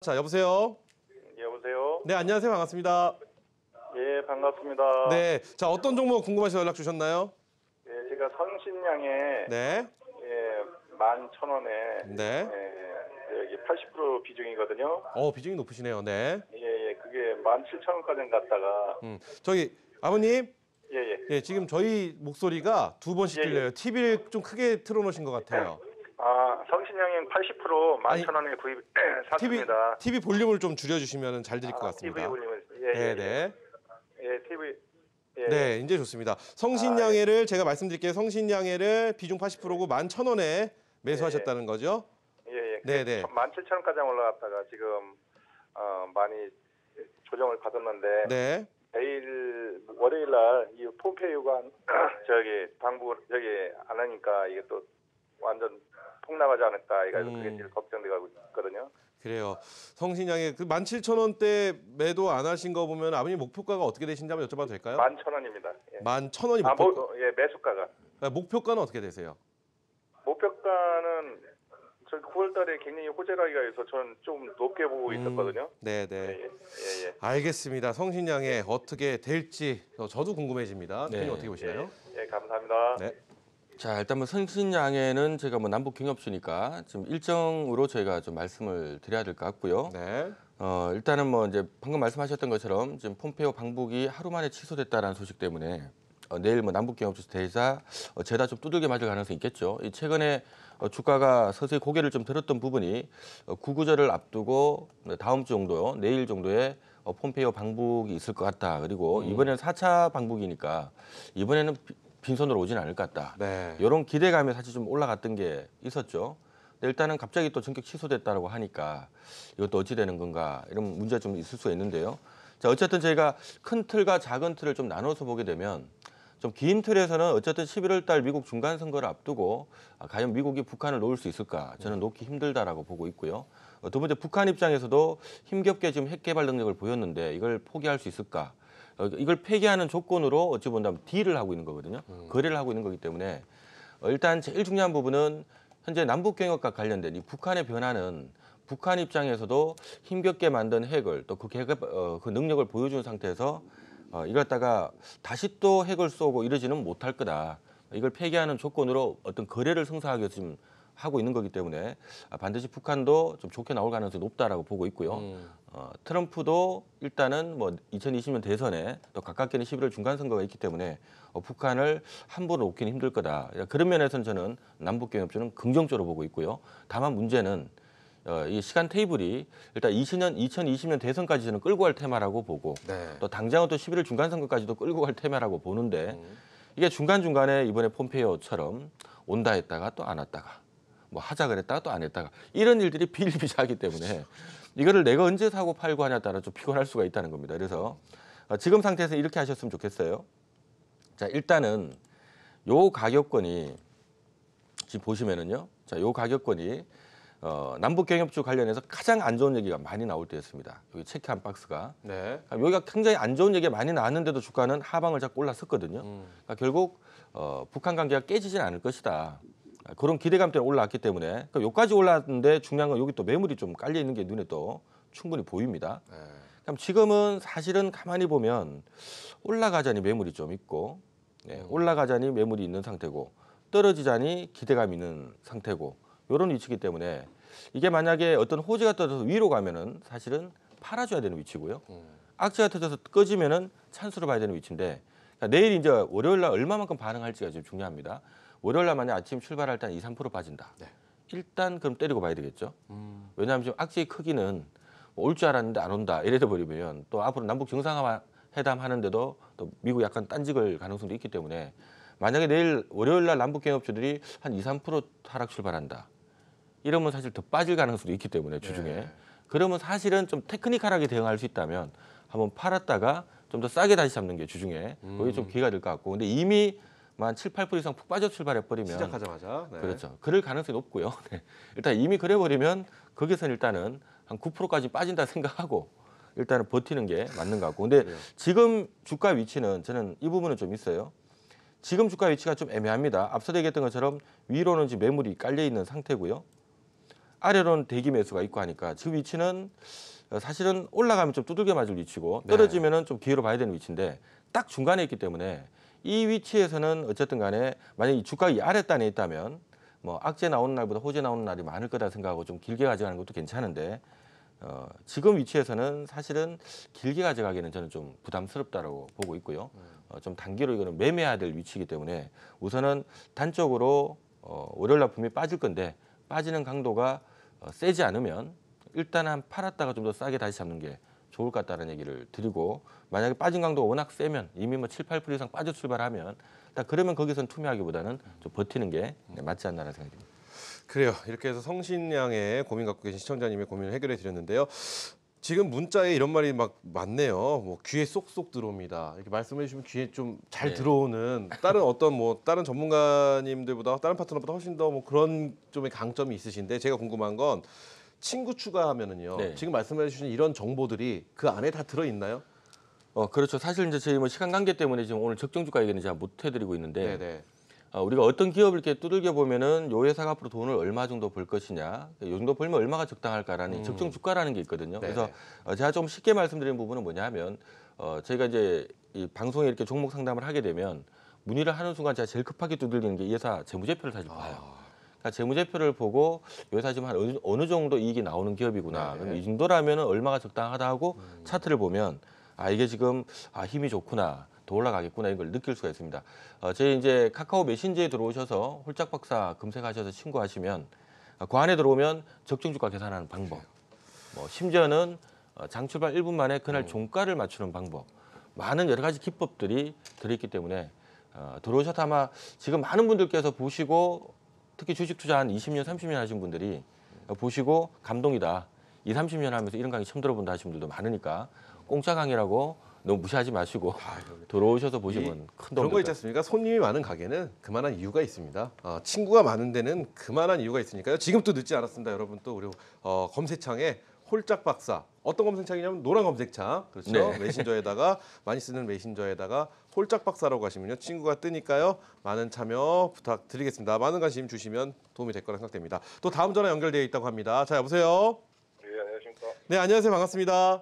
자, 여보세요? 여보세요? 네, 안녕하세요. 반갑습니다. 예, 반갑습니다. 네, 자, 어떤 종목 궁금하셔서 연락 주셨나요? 예, 제가 성신양에 네, 예, 11,000원에 네. 여기 80% 비중이거든요. 비중이 높으시네요. 네. 예, 그게 17,000원까지 갔다가 저기, 아버님, 예, 예. 예, 지금 저희 목소리가 두 번씩 예, 예. 들려요. TV를 좀 크게 틀어놓으신 것 같아요. 아, 성신양행 80% 아니, 11,000원에 구입 샀습니다. TV 볼륨을 좀 줄여주시면 잘 들릴 것 같습니다. TV 올리면 네, 네. 예, TV 예. 네, 이제 좋습니다. 성신양해를 제가 말씀드릴게요. 성신양해를 비중 80%고 11,000원에 매수하셨다는 거죠? 예. 네, 네. 17,000원까지 올라갔다가 지금 많이 조정을 받았는데 네. 내일 월요일 날 이 폼페이 요관 저기 방북 여기 안 하니까 이게 또 완전 폭락하지 않을까 해가지고 그게 제일 걱정되고 있거든요. 그래요. 성신양해 그 17,000원대 매도 안 하신 거 보면 아버님 목표가가 어떻게 되신지 한번 여쭤봐도 될까요? 11,000원입니다. 예. 11,000원이 예, 매수가가. 목표가는 어떻게 되세요? 목표가는 저 9월달에 굉장히 호재라기가 해서 저는 좀 높게 보고 있었거든요. 네네. 예. 알겠습니다. 성신양해 어떻게 될지 저도 궁금해집니다. 네. 대표님 어떻게 보시나요? 예, 감사합니다. 네. 자, 일단 뭐 성신양해는 제가 뭐 남북 경협주니까 지금 일정으로 저희가 좀 말씀을 드려야 될 것 같고요. 네. 일단은 뭐 이제 방금 말씀하셨던 것처럼 지금 폼페이오 방북이 하루 만에 취소됐다라는 소식 때문에 내일 뭐 남북 경협주 대사 죄다 좀 두들겨 맞을 가능성이 있겠죠. 이 최근에 주가가 서서히 고개를 좀 들었던 부분이 구구절을 앞두고 다음 주 정도요, 내일 정도에 폼페이오 방북이 있을 것 같다. 그리고 이번에는 4차 방북이니까 이번에는 빈손으로 오지는 않을 것 같다. 네. 이런 기대감이 사실 좀 올라갔던 게 있었죠. 근데 일단은 갑자기 또 전격 취소됐다고 하니까 이것도 어찌 되는 건가 이런 문제가 좀 있을 수가 있는데요. 자, 어쨌든 저희가 큰 틀과 작은 틀을 좀 나눠서 보게 되면 좀 긴 틀에서는 어쨌든 11월 달 미국 중간 선거를 앞두고 과연 미국이 북한을 놓을 수 있을까? 저는 놓기 힘들다라고 보고 있고요. 두 번째, 북한 입장에서도 힘겹게 지금 핵 개발 능력을 보였는데 이걸 포기할 수 있을까? 이걸 폐기하는 조건으로 어찌 본다면 딜을 하고 있는 거거든요. 거래를 하고 있는 거기 때문에 일단 제일 중요한 부분은 현재 남북 경협과 관련된 이 북한의 변화는 북한 입장에서도 힘겹게 만든 핵을 또 그 능력을 보여준 상태에서 이랬다가 다시 또 핵을 쏘고 이러지는 못할 거다. 이걸 폐기하는 조건으로 어떤 거래를 성사하기 위해서 지금 하고 있는 거기 때문에 반드시 북한도 좀 좋게 나올 가능성이 높다라고 보고 있고요. 트럼프도 일단은 뭐 2020년 대선에 또 가깝게는 11월 중간 선거가 있기 때문에 북한을 함부로 놓기는 힘들 거다. 그런 면에서는 저는 남북 경협주는 긍정적으로 보고 있고요. 다만 문제는 이 시간 테이블이 일단 2020년 대선까지 저는 끌고 갈 테마라고 보고 또 당장은 또 11월 중간 선거까지도 끌고 갈 테마라고 보는데 이게 중간중간에 이번에 폼페이오처럼 온다 했다가 또 안 왔다가 뭐 하자 그랬다가 또 안 했다가 이런 일들이 비일비재하기 때문에 이거를 내가 언제 사고 팔고 하냐에 따라 좀 피곤할 수가 있다는 겁니다. 그래서 지금 상태에서 이렇게 하셨으면 좋겠어요. 자, 일단은 요 가격권이 지금 보시면은요. 자, 요 가격권이 남북 경협주 관련해서 가장 안 좋은 얘기가 많이 나올 때였습니다. 여기 체크 한 박스가. 네. 여기가 굉장히 안 좋은 얘기가 많이 나왔는데도 주가는 하방을 잡고 올랐었거든요. 그러니까 결국 북한 관계가 깨지진 않을 것이다. 그런 기대감 때문에 올라왔기 때문에 그러니까 여기까지 올랐는데 중요한 건 여기 또 매물이 좀 깔려 있는 게 눈에 또 충분히 보입니다. 그럼 지금은 사실은 가만히 보면 올라가자니 매물이 좀 있고 올라가자니 매물이 있는 상태고 떨어지자니 기대감이 있는 상태고 이런 위치이기 때문에 이게 만약에 어떤 호재가 떠져서 위로 가면은 사실은 팔아줘야 되는 위치고요. 악재가 터져서 꺼지면은 찬스로 봐야 되는 위치인데 그러니까 내일 이제 월요일 날 얼마만큼 반응할지가 좀 중요합니다. 월요일 날 만약 아침 출발할 때 한 2, 3% 빠진다. 일단 그럼 때리고 봐야 되겠죠. 왜냐하면 지금 악재의 크기는 올 줄 알았는데 안 온다. 이래 버리면 또 앞으로 남북 정상회담 하는데도 또 미국 약간 딴직을 가능성도 있기 때문에 만약에 내일 월요일 날 남북 경협주들이 한 2, 3% 하락 출발한다. 이러면 사실 더 빠질 가능성도 있기 때문에 주중에. 그러면 사실은 좀 테크니컬하게 대응할 수 있다면 한번 팔았다가 좀 더 싸게 다시 잡는 게 주중에 그게 좀 기회가 될 것 같고. 근데 이미 한 7, 8% 이상 푹 빠져 출발해버리면 시작하자마자. 네. 그렇죠. 그럴 가능성이 높고요. 일단 이미 그래버리면 거기서는 일단은 한 9%까지 빠진다 생각하고 일단은 버티는 게 맞는 것 같고. 근데 지금 주가 위치는 저는 이 부분은 좀 있어요. 지금 주가 위치가 좀 애매합니다. 앞서 얘기했던 것처럼 위로는 지금 매물이 깔려 있는 상태고요. 아래로는 대기 매수가 있고 하니까 지금 위치는 사실은 올라가면 좀 두들겨 맞을 위치고 떨어지면은 좀 기회로 봐야 되는 위치인데 딱 중간에 있기 때문에 이 위치에서는 어쨌든 간에 만약 이 주가가 이 아랫단에 있다면 뭐 악재 나오는 날보다 호재 나오는 날이 많을 거다 생각하고 좀 길게 가져가는 것도 괜찮은데 지금 위치에서는 사실은 길게 가져가기는 저는 좀 부담스럽다고 보고 있고요. 좀 단기로 이거는 매매해야 될 위치이기 때문에 우선은 단적으로 월요일 날 분명히 빠질 건데 빠지는 강도가 세지 않으면 일단은 팔았다가 좀 더 싸게 다시 잡는 게 좋을 것 같다는 얘기를 드리고 만약에 빠진 강도가 워낙 세면 이미 뭐 7, 8% 이상 빠져 출발하면 딱 그러면 거기선 투매하기보다는 좀 버티는 게 맞지 않나라는 생각이 듭니다. 그래요. 이렇게 해서 성신양의 고민 갖고 계신 시청자님의 고민을 해결해 드렸는데요. 지금 문자에 이런 말이 막 많네요. 뭐 귀에 쏙쏙 들어옵니다. 이렇게 말씀해 주시면 귀에 좀 잘 네. 들어오는 다른 어떤 뭐 다른 전문가님들보다 다른 파트너보다 훨씬 더 뭐 그런 좀의 강점이 있으신데 제가 궁금한 건 친구 추가하면은요. 네. 지금 말씀해 주신 이런 정보들이 그 안에 다 들어 있나요? 그렇죠. 사실 이제 저희 뭐 시간 관계 때문에 지금 오늘 적정 주가 얘기는 제가 못 해드리고 있는데 네네. 우리가 어떤 기업을 이렇게 두들겨 보면은 요 회사가 앞으로 돈을 얼마 정도 벌 것이냐, 요 정도 벌면 얼마가 적당할까라는 적정 주가라는 게 있거든요. 네네. 그래서 제가 좀 쉽게 말씀드리는 부분은 뭐냐면 저희가 이제 이 방송에 이렇게 종목 상담을 하게 되면 문의를 하는 순간 제가 제일 급하게 두들기는 게 이 회사 재무제표를 사실 봐요. 그러니까 재무제표를 보고 이 회사 지금 한 어느 정도 이익이 나오는 기업이구나. 네. 그럼 이 정도라면은 얼마가 적당하다 하고 차트를 보면 이게 지금 힘이 좋구나. 더 올라가겠구나 이걸 느낄 수가 있습니다. 저희 이제 카카오 메신저에 들어오셔서 홀짝 박사 검색하셔서 신고하시면 그 안에 들어오면 적정 주가 계산하는 방법, 뭐 심지어는 장 출발 1분 만에 그날 종가를 맞추는 방법, 많은 여러 가지 기법들이 들어있기 때문에 들어오셔서 아마 지금 많은 분들께서 보시고 특히 주식 투자 한 20년, 30년 하신 분들이 보시고 감동이다. 20, 30년 하면서 이런 강의 처음 들어본다 하시는 분들도 많으니까 공짜 강의라고 너무 무시하지 마시고 들어오셔서 보시면 큰 도움 그런 거 될 있지 것 않습니까? 손님이 많은 가게는 그만한 이유가 있습니다. 친구가 많은 데는 그만한 이유가 있으니까요. 지금 또 늦지 않았습니다, 여러분. 또 우리 검색창에 홀짝 박사 어떤 검색창이냐면 노란 검색창 그렇죠. 네. 메신저에다가 많이 쓰는 메신저에다가 홀짝 박사라고 하시면요 친구가 뜨니까요. 많은 참여 부탁드리겠습니다. 많은 관심 주시면 도움이 될 거라 생각됩니다. 또 다음 전화 연결되어 있다고 합니다. 자 여보세요. 네, 안녕하십니까? 네 안녕하세요 반갑습니다.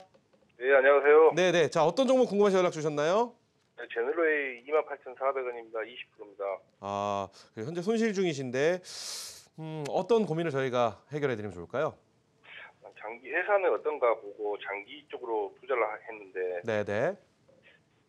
네, 안녕하세요. 네네. 자 어떤 종목 궁금하셔서 연락 주셨나요? 네, 제너로의 28,400원입니다. 20%입니다. 현재 손실 중이신데 어떤 고민을 저희가 해결해 드리면 좋을까요? 장기 회사는 어떤가 보고 장기 쪽으로 투자를 했는데 네네.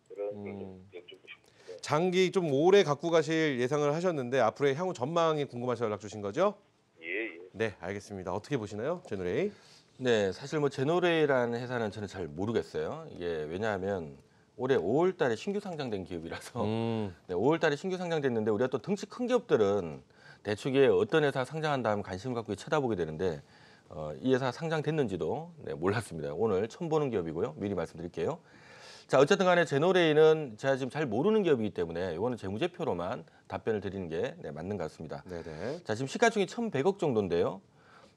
그런 좀 여쭤보고 싶은데. 장기 좀 오래 갖고 가실 예상을 하셨는데 앞으로의 향후 전망이 궁금하셔서 연락 주신 거죠? 예, 예. 네, 알겠습니다. 어떻게 보시나요, 제노레이? 네, 사실 뭐 제노레이라는 회사는 저는 잘 모르겠어요. 이게 왜냐하면 올해 5월달에 신규 상장된 기업이라서 네, 5월달에 신규 상장됐는데 우리가 또 덩치 큰 기업들은 대충 이게 어떤 회사 상장한 다음 관심을 갖고 쳐다보게 되는데 이 회사 상장됐는지도 몰랐습니다. 오늘 처음 보는 기업이고요. 미리 말씀드릴게요. 자, 어쨌든 간에 제노레이는 제가 지금 잘 모르는 기업이기 때문에 이거는 재무제표로만 답변을 드리는 게 맞는 것 같습니다. 네네. 자, 지금 시가총이 1,100억 정도인데요.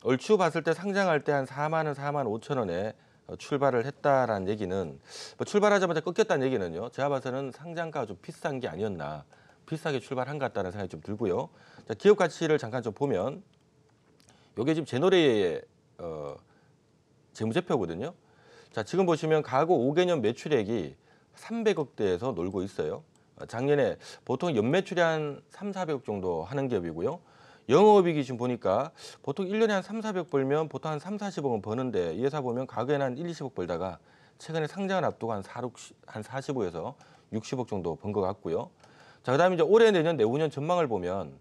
얼추 봤을 때 상장할 때 한 4만 원, 4만 5천 원에 출발을 했다라는 얘기는 뭐 출발하자마자 꺾였다는 얘기는요. 제가 봐서는 상장가가 좀 비싼 게 아니었나. 비싸게 출발한 것 같다는 생각이 좀 들고요. 자, 기업 가치를 잠깐 좀 보면 이게 지금 제노레이의 재무제표거든요. 자, 지금 보시면 가구 5개년 매출액이 300억대에서 놀고 있어요. 작년에 보통 연매출이 한 3, 400억 정도 하는 기업이고요. 영업이익이 지금 보니까 보통 1년에 한 3, 400 벌면 보통 한 3, 40억은 버는데 이 회사 보면 가구에는 한 1, 20억 벌다가 최근에 상장을 앞두고 한 45에서 60억 정도 번 것 같고요. 자, 그다음에 이제 올해 내년 내후년 전망을 보면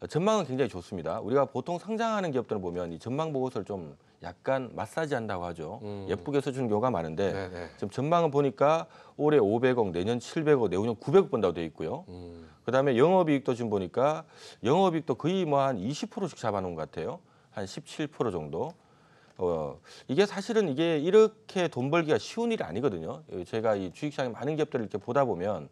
전망은 굉장히 좋습니다. 우리가 보통 상장하는 기업들을 보면 이 전망 보고서를 좀 약간 마사지 한다고 하죠. 예쁘게 써주는 경우가 많은데 네네. 지금 전망은 보니까 올해 500억, 내년 700억, 내후년 900억 번다고 돼 있고요. 그다음에 영업이익도 지금 보니까 영업이익도 거의 뭐 한 20%씩 잡아놓은 것 같아요. 한 17% 정도. 이게 사실은 이게 이렇게 돈 벌기가 쉬운 일이 아니거든요. 제가 이 주식시장에 많은 기업들을 이렇게 보다 보면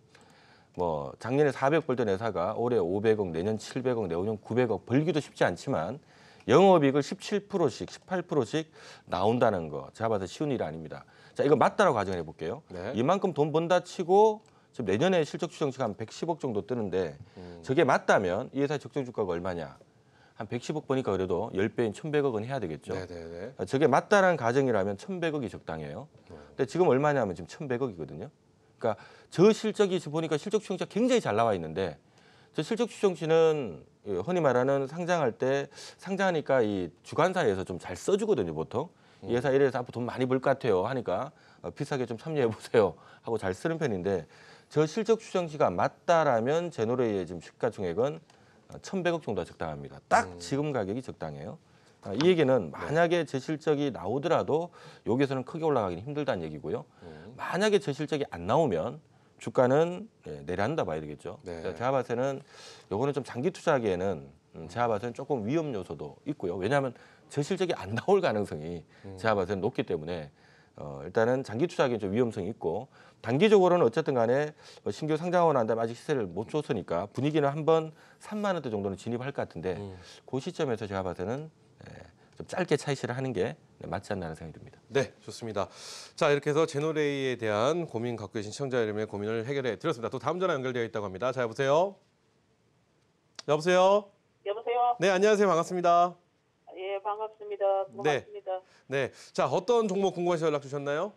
뭐 작년에 400 벌던 회사가 올해 500억, 내년 700억, 내후년 900억 벌기도 쉽지 않지만 영업이익을 17%씩, 18%씩 나온다는 거 제가 봐서 쉬운 일이 아닙니다. 자, 이거 맞다라고 가정해 볼게요. 네. 이만큼 돈 번다 치고 지금 내년에 실적 추정치가 한 110억 정도 뜨는데 저게 맞다면 이 회사의 적정 주가가 얼마냐? 한 110억 보니까 그래도 10배인 1,100억 원 해야 되겠죠. 네네네. 저게 맞다라는 가정이라면 1,100억이 적당해요. 근데 지금 얼마냐면 지금 1,100억이거든요. 그러니까 저 실적이 보니까 실적 추정치가 굉장히 잘 나와 있는데 저 실적 추정치는 흔히 말하는 상장할 때 상장하니까 이 주관사에서 좀 잘 써주거든요, 보통. 이 회사 이래서 앞으로 돈 많이 벌 것 같아요 하니까 비싸게 좀 참여해 보세요 하고 잘 쓰는 편인데 저 실적 추정치가 맞다라면 제노레이의 지금 시가총액은 1,100억 정도가 적당합니다. 딱 지금 가격이 적당해요. 이 얘기는 만약에 제 실적이 나오더라도 여기서는 크게 올라가기는 힘들다는 얘기고요. 만약에 제 실적이 안 나오면 주가는 내려앉아 봐야 되겠죠. 네. 그래서 제가 봤을 때는 요거는 좀 장기 투자하기에는 제가 봤을 때는 조금 위험 요소도 있고요. 왜냐하면 저 실적이 안 나올 가능성이 제가 봤을 때는 높기 때문에 일단은 장기 투자하기엔 좀 위험성이 있고 단기적으로는 어쨌든 간에 신규 상장하고 난 다음에 아직 시세를 못 줬으니까 분위기는 한번 3만 원대 정도는 진입할 것 같은데 그 시점에서 제가 봤을 때는 좀 짧게 차익실을 하는 게 맞지 않나 하는 생각이 듭니다. 네, 좋습니다. 자, 이렇게 해서 제노레이에 대한 고민 갖고 계신 시청자 여러분의 고민을 해결해 드렸습니다. 또 다음 전화 연결되어 있다고 합니다. 자, 여보세요? 여보세요? 여보세요? 네, 안녕하세요. 반갑습니다. 예, 반갑습니다. 고맙습니다. 네. 자, 어떤 종목 궁금해서 연락 주셨나요?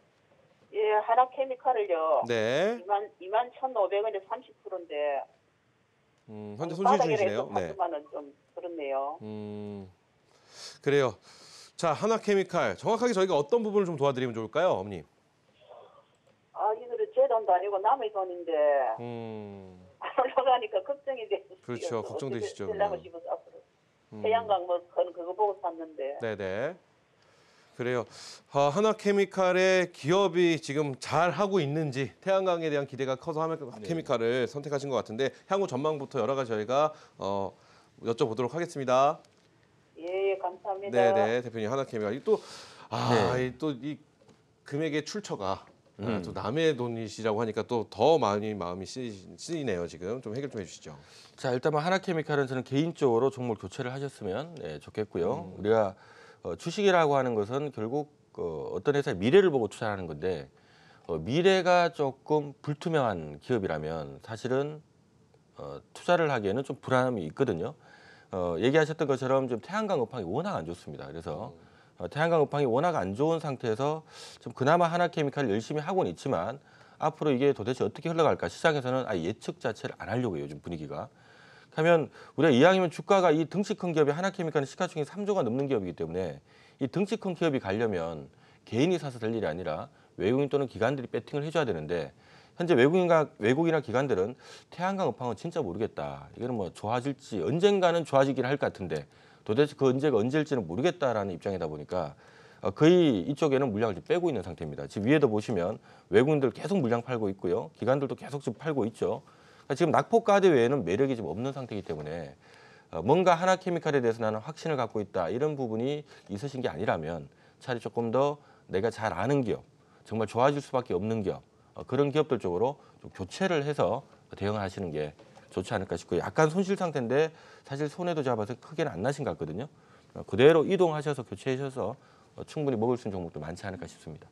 예, 하나케미칼을요. 네. 21,500원에 30%인데 현재 손실 중이시네요. 네. 하지만은 좀 그렇네요. 그래요. 자, 하나케미칼. 정확하게 저희가 어떤 부분을 좀 도와드리면 좋을까요, 어머님? 아, 이거는 제 돈도 아니고 남의 돈인데 안 올라가니까 걱정이 돼서 그렇죠. 걱정되시죠, 쓰려고 그러면. 싶어서 앞으로 태양광 뭐 그거 보고 샀는데 네네. 그래요. 하나케미칼의 기업이 지금 잘 하고 있는지 태양광에 대한 기대가 커서 하나케미칼을 선택하신 것 같은데 향후 전망부터 여러 가지 저희가 여쭤보도록 하겠습니다. 예, 감사합니다. 네네, 대표님 하나케미칼 또 이 금액의 출처가 또 남의 돈이시라고 하니까 또 더 많이 마음이 쓰이네요. 지금 좀 해결 좀 해주시죠. 자, 일단 뭐 하나케미칼은 저는 개인적으로 종목 교체를 하셨으면 좋겠고요. 우리가 주식이라고 하는 것은 결국 어떤 회사의 미래를 보고 투자하는 건데 미래가 조금 불투명한 기업이라면 사실은 투자를 하기에는 좀 불안함이 있거든요. 얘기하셨던 것처럼 좀 태양광 업황이 워낙 안 좋습니다. 그래서 태양광 업황이 워낙 안 좋은 상태에서 좀 그나마 하나케미칼을 열심히 하고는 있지만 앞으로 이게 도대체 어떻게 흘러갈까 시장에서는 아예 예측 자체를 안 하려고 해요. 요즘 분위기가. 하면 우리가 이왕이면 주가가 이 덩치 큰 기업이 하나케미칼은 시가총액 3조가 넘는 기업이기 때문에 이 덩치 큰 기업이 가려면 개인이 사서 될 일이 아니라 외국인 또는 기관들이 배팅을 해줘야 되는데 현재 외국이나 기관들은 태양광 업황은 진짜 모르겠다. 이거는 뭐 좋아질지 언젠가는 좋아지긴 할 것 같은데 도대체 그 언제가 언제일지는 모르겠다라는 입장이다 보니까 거의 이쪽에는 물량을 좀 빼고 있는 상태입니다. 지금 위에도 보시면 외국인들 계속 물량 팔고 있고요. 기관들도 계속 지금 팔고 있죠. 지금 낙폭가드 외에는 매력이 좀 없는 상태이기 때문에 뭔가 하나케미칼에 대해서 나는 확신을 갖고 있다 이런 부분이 있으신 게 아니라면 차라리 조금 더 내가 잘 아는 기업, 정말 좋아질 수밖에 없는 기업 그런 기업들 쪽으로 좀 교체를 해서 대응을 하시는 게 좋지 않을까 싶고요. 약간 손실 상태인데 사실 손해도 잡아서 크게는 안 나신 것 같거든요. 그대로 이동하셔서 교체하셔서 충분히 먹을 수 있는 종목도 많지 않을까 싶습니다.